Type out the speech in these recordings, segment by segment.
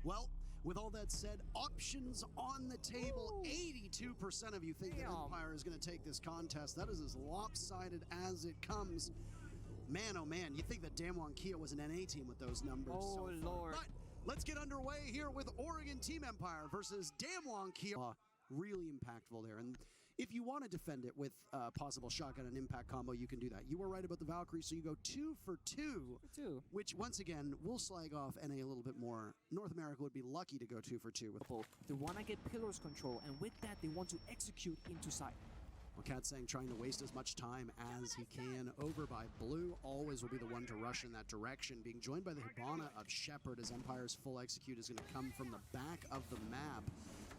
Well, with all that said, options on the table. 82% of you think that Empire is going to take this contest. That is as lopsided as it comes. Man, oh man, you think that DAMWON Kia was an NA team with those numbers. Oh, Lord. But let's get underway here with Oregon Team Empire versus DAMWON Kia. Really impactful there. And if you want to defend it with possible shotgun and impact combo, you can do that. You were right about the Valkyrie, so you go 2 for 2. Which, once again, will slag off NA a little bit more. North America would be lucky to go 2 for 2 with both. They want to get pillars control, and with that, they want to execute into sight. Well, Katsang trying to waste as much time as he can over by Blue. Always will be the one to rush in that direction. Being joined by the Hibana of Shepard as Empire's full execute is going to come from the back of the map.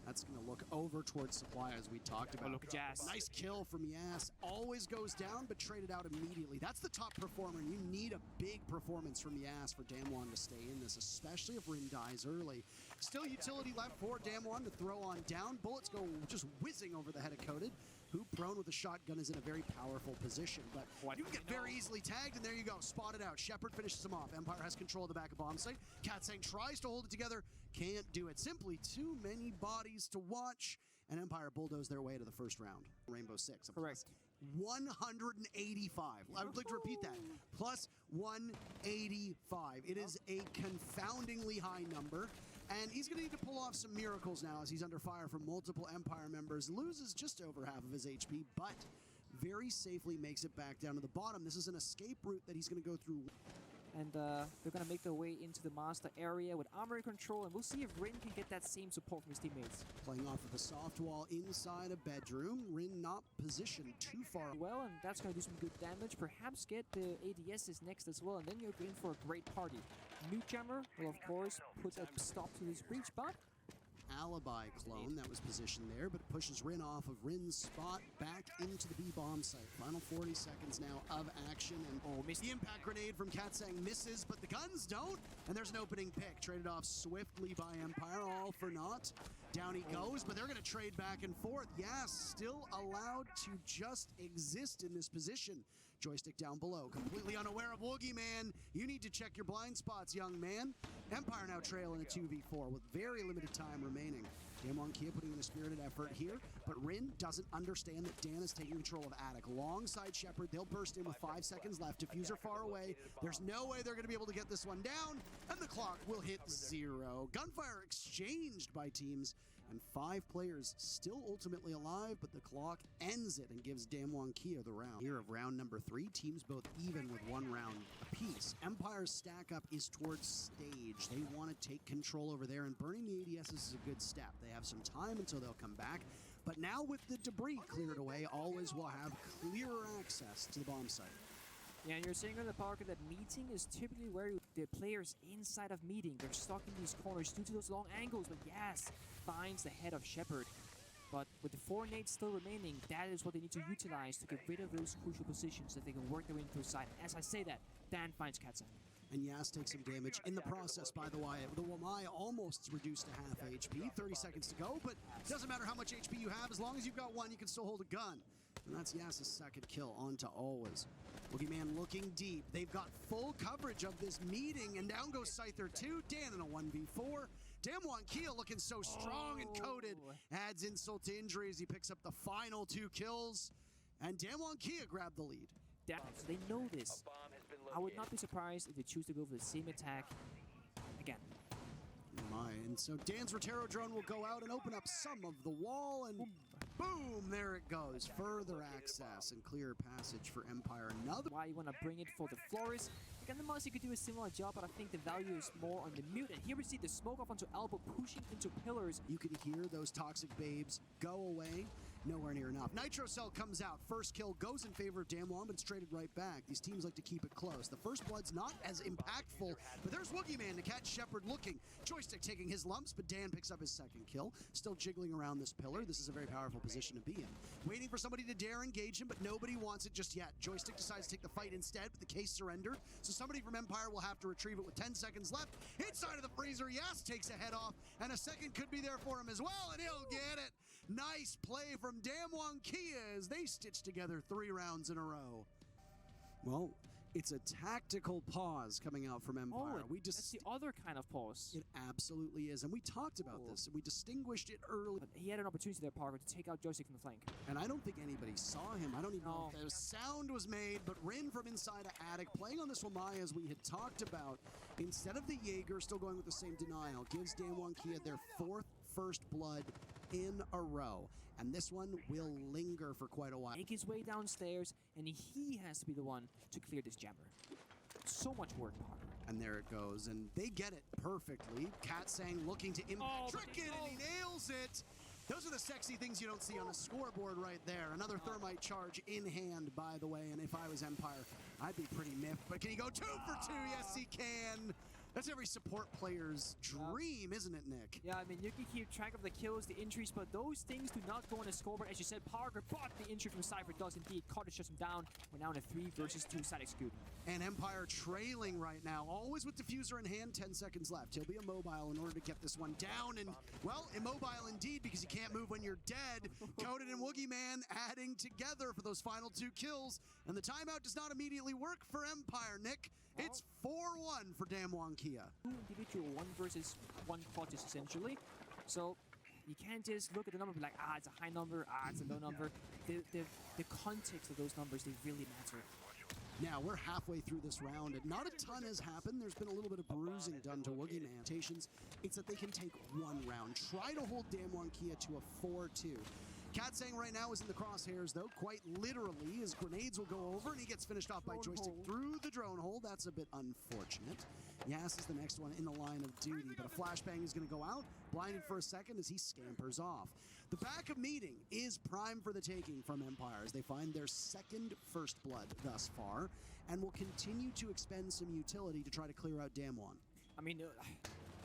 That's going to look over towards Supply as we talked about. Oh, look at Yas. Nice kill from Yas. Always goes down, but traded out immediately. That's the top performer, and you need a big performance from Yas for DAMWON to stay in this, especially if Rin dies early. Still utility left for DAMWON to throw on down. Bullets go just whizzing over the head of Coded, who prone with a shotgun is in a very powerful position. But you can get very easily tagged, and there you go. Spotted out. Shepard finishes him off. Empire has control of the back of bomb site. Katsang tries to hold it together. Can't do it. Simply too many bodies to watch, and Empire bulldoze their way to the first round. Rainbow 6. Correct. 185. I would like to repeat that. Plus 185. It is a confoundingly high number. And he's going to need to pull off some miracles now as he's under fire from multiple Empire members. Loses just over half of his HP, but very safely makes it back down to the bottom. This is an escape route that he's going to go through. And they're going to make their way into the master area with armory control, and we'll see if Rin can get that same support from his teammates. Playing off of the soft wall inside a bedroom. Rin not positioned too far. Well, and that's going to do some good damage. Perhaps get the ADSs next as well, and then you're in for a great party. Nuke Jammer will, of course, put a stop to this breach, but Alibi clone that was positioned there, but it pushes Rin off of Rin's spot back into the B-bomb site. Final 40 seconds now of action, and the impact grenade from Katsang misses, but the guns don't, and there's an opening pick. Traded off swiftly by Empire, all for naught. Down he goes, but they're going to trade back and forth. Yas still allowed to just exist in this position. Joystick down below, completely unaware of Woogie Man. You need to check your blind spots, young man. Empire now trail in a 2v4 with very limited time remaining. DAMWON Kia putting in a spirited effort here, but Rin doesn't understand that Dan is taking control of Attic. Alongside Shepard, they'll burst in with 5 seconds left. Diffuser far away. There's no way they're going to be able to get this one down, and the clock will hit 0. Gunfire exchanged by teams, and 5 players still ultimately alive, but the clock ends it and gives DAMWON Kia the round. Here of round number 3, teams both even with 1 round apiece. Empire's stack up is towards stage. They want to take control over there, and burning the ADS is a good step. They have some time until they'll come back, but now with the debris cleared away, always will have clearer access to the bomb site. Yeah, and you're saying on the park that meeting is typically where the players inside of meeting, they're stuck in these corners due to those long angles, but Yas finds the head of Shepard. But with the 4 nades still remaining, that is what they need to utilize to get rid of those crucial positions that they can work their way into the side. As I say that, Dan finds Katsang. And Yas takes some damage in the process, by the way. The Wamai almost reduced to half HP. 30 seconds to go, but it doesn't matter how much HP you have. As long as you've got 1, you can still hold a gun. And that's Yas's second kill, on to Always. Woogie Man looking deep. They've got full coverage of this meeting, and down goes Scyther 2. Dan in a 1v4. DAMWON Kia looking so strong and Coded. Adds insult to injury as he picks up the final 2 kills. And DAMWON Kia grabbed the lead. So they know this. I would not be surprised if they choose to go for the same attack again. And so Dan's Rotero drone will go out and open up some of the wall, and boom, there it goes. Further access and clear passage for Empire. Another. Why you want to bring it for the Flores? Again, the Mossy could do a similar job, but I think the value is more on the mute. And here we see the smoke off onto Elbow pushing into pillars. You can hear those toxic babes go away. Nowhere near enough. Nitro Cell comes out. First kill goes in favor of DAMWON, but it's traded right back. These teams like to keep it close. The first blood's not as impactful, but there's Woogie Man to catch Shepard looking. Joystick taking his lumps, but Dan picks up his second kill. Still jiggling around this pillar. This is a very powerful position to be in. Waiting for somebody to dare engage him, but nobody wants it just yet. Joystick decides to take the fight instead, but the case surrendered. So somebody from Empire will have to retrieve it with 10 seconds left. Inside of the freezer, Yas takes a head off, and a second could be there for him as well, and he'll get it. Nice play from DAMWON Kia as they stitch together 3 rounds in a row. Well, It's a tactical pause coming out from Empire. Oh, that's the other kind of pause. It absolutely is, and we talked about this, and we distinguished it early. But he had an opportunity there, Parker, to take out Joystick from the flank. And I don't think anybody saw him. I don't even know if the sound was made, but Rin from inside of Attic, playing on this Wamai as we had talked about, instead of the Jaeger, still going with the same denial, gives Damwon Kia their 4th first blood in a row. And this one will linger for quite a while. Make his way downstairs, and he has to be the one to clear this jammer. So much work, Parker. And there it goes, and they get it perfectly. Katsang looking to trick it, and he nails it. Those are the sexy things you don't see on a scoreboard right there. Another thermite charge in hand, by the way, and if I was Empire, I'd be pretty miffed. But can he go 2 for 2? Yes, he can. That's every support player's dream, isn't it, Nick? Yeah, I mean, you can keep track of the kills, the injuries, but those things do not go on a scoreboard. As you said, Parker, but the injury from Cypher does indeed. Carter shuts him down. We're now in a 3 versus 2 side executing. And Empire trailing right now, always with diffuser in hand, 10 seconds left. He'll be immobile in order to get this one down, and, well, immobile indeed, because you can't move when you're dead. Coded and Woogie Man adding together for those final 2 kills, and the timeout does not immediately work for Empire, Nick. It's 4-1 for Damwon Kia. 2 individual 1 versus 1 clutches, essentially. So you can't just look at the number and be like, it's a high number, it's a low number. The context of those numbers, they really matter. Now, we're halfway through this round, and not a ton has happened. There's been a little bit of bruising done to Woogie Man. It's that they can take 1 round. Try to hold Damwon Kia to a 4-2. Katsang right now is in the crosshairs, though, quite literally. His grenades will go over, and he gets finished off by Joystick through the drone hole. That's a bit unfortunate. Yas is the next one in the line of duty, but a flashbang is going to go out, blinded for a second as he scampers off. The back of meeting is prime for the taking from Empire as they find their 2nd first blood thus far, and will continue to expend some utility to try to clear out Damwon. I mean,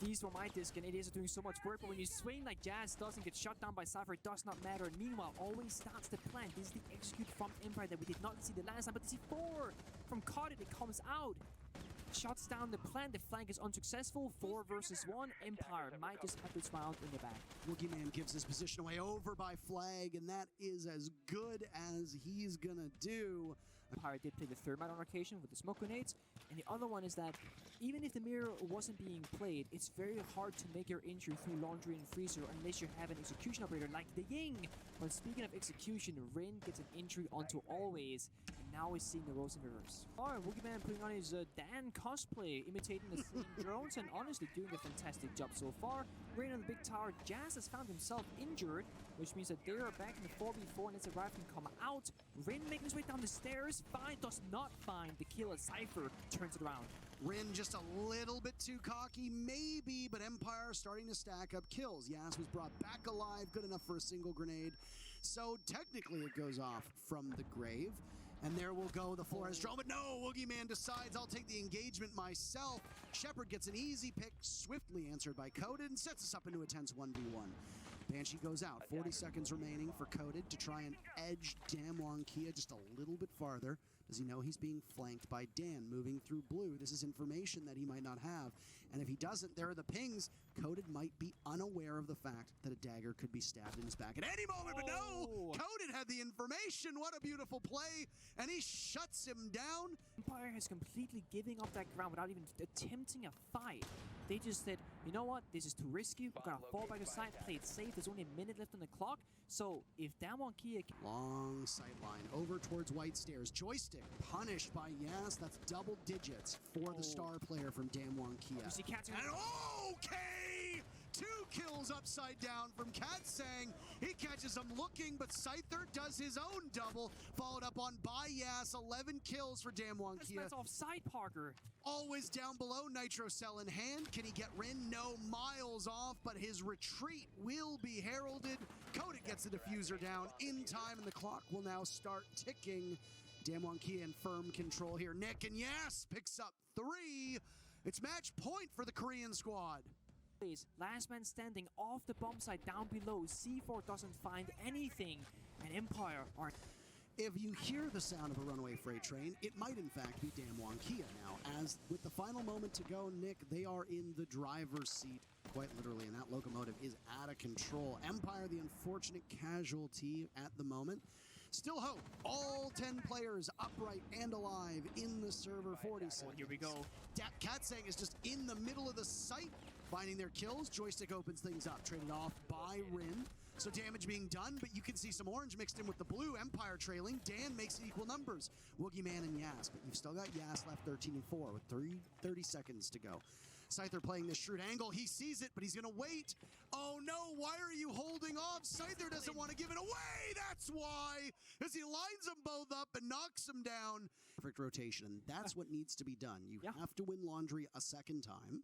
these were my disc, and it is doing so much work, but when you swing like Jazz doesn't get shut down by Cypher, it does not matter. And meanwhile, always starts the plant. This is the execute from Empire that we did not see the last time, but the C4 from Carded, it comes out. Shuts down the plant, the flank is unsuccessful. 4 versus 1, Empire might just have this round in the back. Woogie Man gives his position away over by Flag, and that is as good as he's gonna do. Empire did play the thermite on occasion with the smoke grenades, and the other one is that even if the mirror wasn't being played, it's very hard to make your entry through laundry and freezer unless you have an execution operator like the Ying. But speaking of execution, Rin gets an entry onto always, and now we're seeing the roles in reverse. Woogie Man putting on his Dan cosplay, imitating the same drones, and honestly doing a fantastic job so far. Rin on the big tower, Jazz has found himself injured, which means that they are back in the 4v4 and it's a Riot can come out. Rin making his way down the stairs, does not find the kill as Cypher turns it around. Rin just a little bit too cocky, maybe, but Empire starting to stack up kills. Yas was brought back alive, good enough for a single grenade. So technically it goes off from the grave. And there will go the Flores drone, but no, Woogie Man decides I'll take the engagement myself. Shepard gets an easy pick, swiftly answered by Coded, and sets us up into a tense 1v1. Banshee goes out, 40 seconds remaining for Coded to try and edge Damwon Kia just a little bit farther. Does he know he's being flanked by Dan moving through blue? This is information that he might not have. And if he doesn't, there are the pings. Coded might be unaware of the fact that a dagger could be stabbed in his back at any moment, but no! Coded had the information. What a beautiful play. And he shuts him down. Empire has completely given up that ground without even attempting a fight. They just said, you know what, this is too risky. We're gonna fall back aside, play it safe. There's only a minute left on the clock. So if Damwon Kia... Long sightline over towards White Stairs. Joystick punished by Yas. That's double digits for the star player from Damwon Kia. And okay! 2 kills upside down from Katsang. He catches him looking, but Scyther does his own double, followed up on by Yas. 11 kills for Damwon Kia. That's offside, Parker. Always down below, Nitro Cell in hand. Can he get Rin? No, miles off, but his retreat will be heralded. Coded gets the diffuser down in time, and the clock will now start ticking. Damwon Kia in firm control here. Nick, and Yas picks up 3. It's match point for the Korean squad. Last man standing off the bomb site down below. C4 doesn't find anything, and Empire are... If you hear the sound of a runaway freight train, it might in fact be Damwon Kia now, as with the final moment to go, Nick, they are in the driver's seat, quite literally, and that locomotive is out of control. Empire, the unfortunate casualty at the moment. Still hope. All 10 players upright and alive in the server 46. Well, here we go. Katsang is just in the middle of the site, finding their kills. Joystick opens things up, traded off by Rin. So damage being done, but you can see some orange mixed in with the blue. Empire trailing. Dan makes it equal numbers. Woogieman and Yas, but you've still got Yas left 13 and 4 with 30 seconds to go. Scyther playing this shrewd angle. He sees it, but he's going to wait. Oh no, why are you holding off? Scyther doesn't want to give it away. That's why. As he lines them both up and knocks them down. Perfect rotation, and that's what needs to be done. You have to win laundry a second time.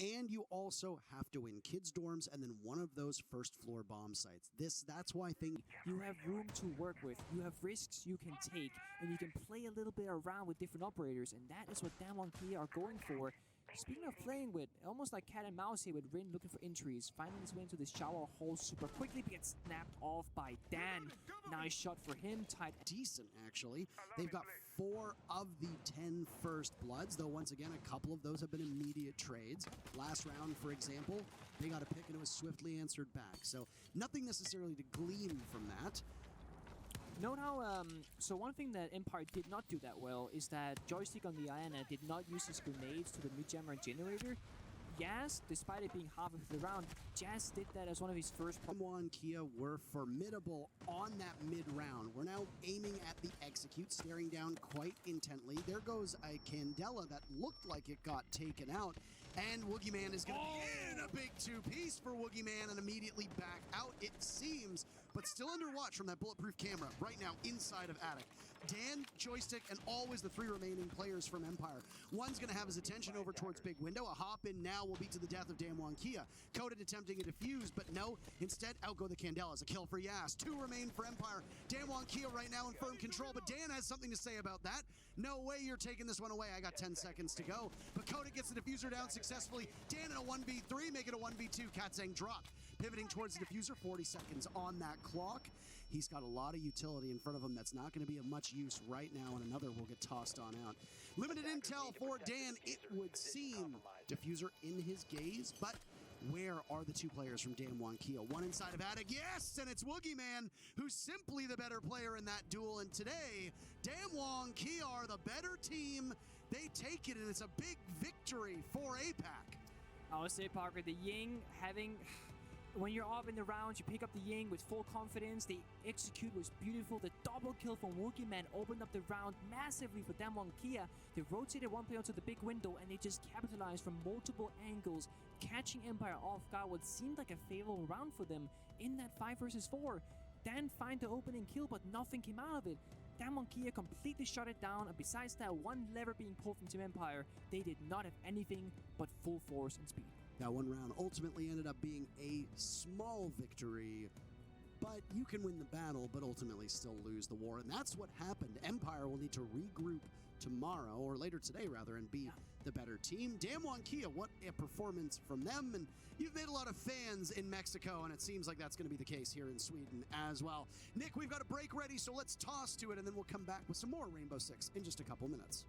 And you also have to win kids' dorms and then one of those first floor bomb sites. That's why things... You have room to work with, you have risks you can take, and you can play a little bit around with different operators, and that is what DAMWON are going for. Speaking of playing with, almost like cat and mouse here with Rin looking for entries, finding his way into this shower hole super quickly, but gets snapped off by Dan. Nice shot for him, tight. Decent, actually. They've got 4 of the 10 first bloods, though once again, a couple of those have been immediate trades. Last round, for example, they got a pick and it was swiftly answered back. So nothing necessarily to glean from that. Note how, so one thing that Empire did not do that well is that Joystick on the Iana did not use his grenades to the mid-jammer and generator. Yas, despite it being half of the round, Jazz did that as one of his first... DAMWON were formidable on that mid-round. We're now aiming at the execute, staring down quite intently. There goes a Candela that looked like it got taken out. And Woogieman is going to be in a big two-piece for Woogieman and immediately back out, it seems, but still under watch from that bulletproof camera right now inside of Attic. Dan, Joystick, and always the 3 remaining players from Empire. One's going to have his attention over towards Big Window. A hop in now will be to the death of DAMWON. Coded attempting a defuse, but no. Instead, out go the Candelas. A kill for Yas. 2 remain for Empire. DAMWON right now in firm control, but Dan has something to say about that. No way you're taking this one away. I got 10 seconds to go. But Coded gets the diffuser down successfully. Dan in a 1v3, make it a 1v2. Katsang dropped. Pivoting towards the diffuser, 40 seconds on that clock. He's got a lot of utility in front of him that's not going to be of much use right now, and another will get tossed on out. Limited intel for Dan, it would seem. Diffuser in his gaze, but where are the 2 players from DAMWON? One inside of Attic, yes, and it's Woogieman, who's simply the better player in that duel, and today, DAMWON are the better team. They take it, and it's a big victory for APAC. I would say, Parker, the Ying having... When you're up in the rounds, you pick up the Ying with full confidence. The execute was beautiful. The double kill from Woogieman opened up the round massively for DAMWON. They rotated one player onto the big window, and they just capitalized from multiple angles, catching Empire off guard. What seemed like a favorable round for them in that 5 versus 4. Dan find the opening kill, but nothing came out of it. DAMWON completely shut it down, and besides that one lever being pulled from Team Empire, they did not have anything but full force and speed. That one round ultimately ended up being a small victory, but you can win the battle, but ultimately still lose the war, and that's what happened. Empire will need to regroup tomorrow, or later today rather, and be the better team. DAMWON, what a performance from them, and you've made a lot of fans in Mexico, and it seems like that's going to be the case here in Sweden as well. Nick, we've got a break ready, so let's toss to it, and then we'll come back with some more Rainbow Six in just a couple minutes.